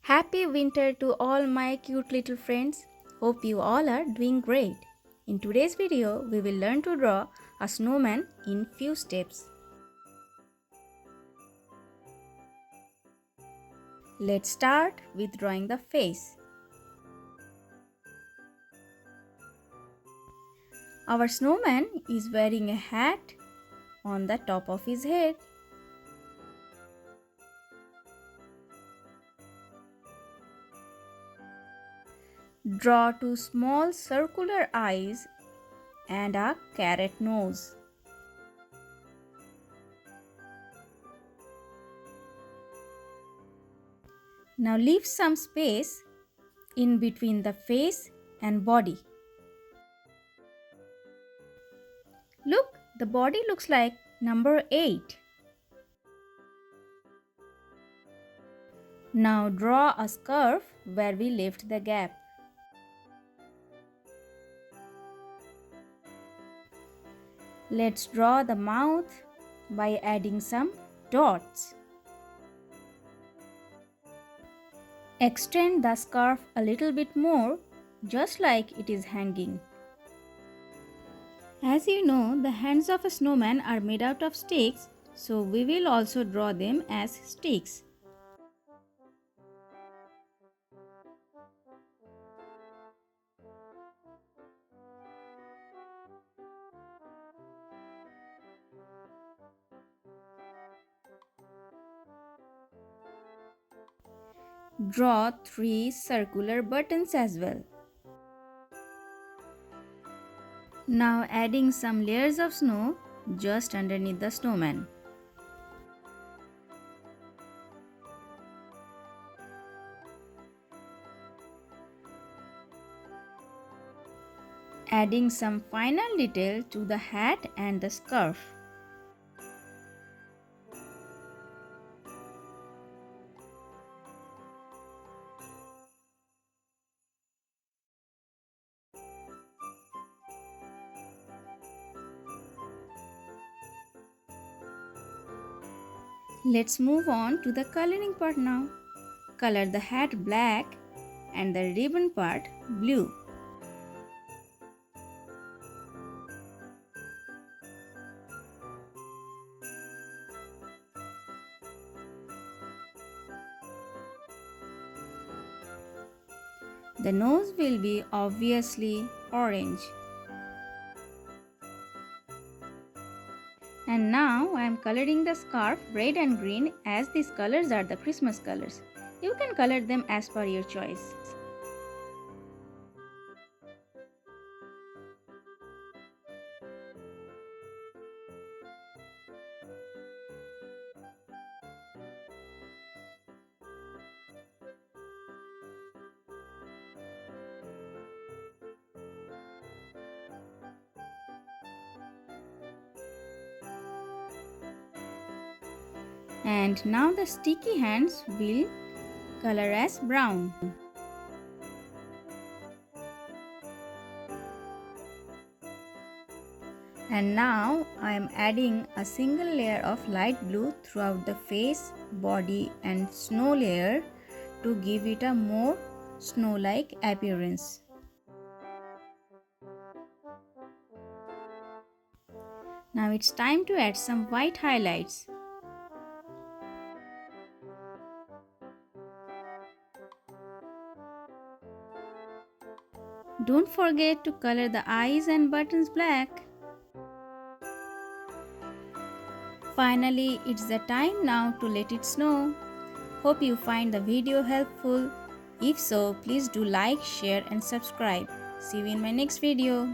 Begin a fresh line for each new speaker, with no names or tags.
Happy winter to all my cute little friends. Hope you all are doing great. In today's video, we will learn to draw a snowman in few steps. Let's start with drawing the face. Our snowman is wearing a hat on the top of his head. Draw two small circular eyes and a carrot nose. Now leave some space in between the face and body. Look, the body looks like number 8. Now draw a curve where we left the gap. Let's draw the mouth by adding some dots. Extend the scarf a little bit more, just like it is hanging. As you know, the hands of a snowman are made out of sticks, so we will also draw them as sticks. Draw 3 circular buttons as well. Now adding some layers of snow just underneath the snowman. Adding some final detail to the hat and the scarf. Let's move on to the coloring part now. Color the hat black and the ribbon part blue. The nose will be obviously orange. And now I am coloring the scarf red and green, as these colors are the Christmas colors. You can color them as per your choice. And now the sticky hands will color as brown. And now I am adding a single layer of light blue throughout the face, body and snow layer to give it a more snow-like appearance. Now it's time to add some white highlights. Don't forget to color the eyes and buttons black. Finally, it's the time now to let it snow. Hope you find the video helpful. If so, please do like, share and subscribe. See you in my next video.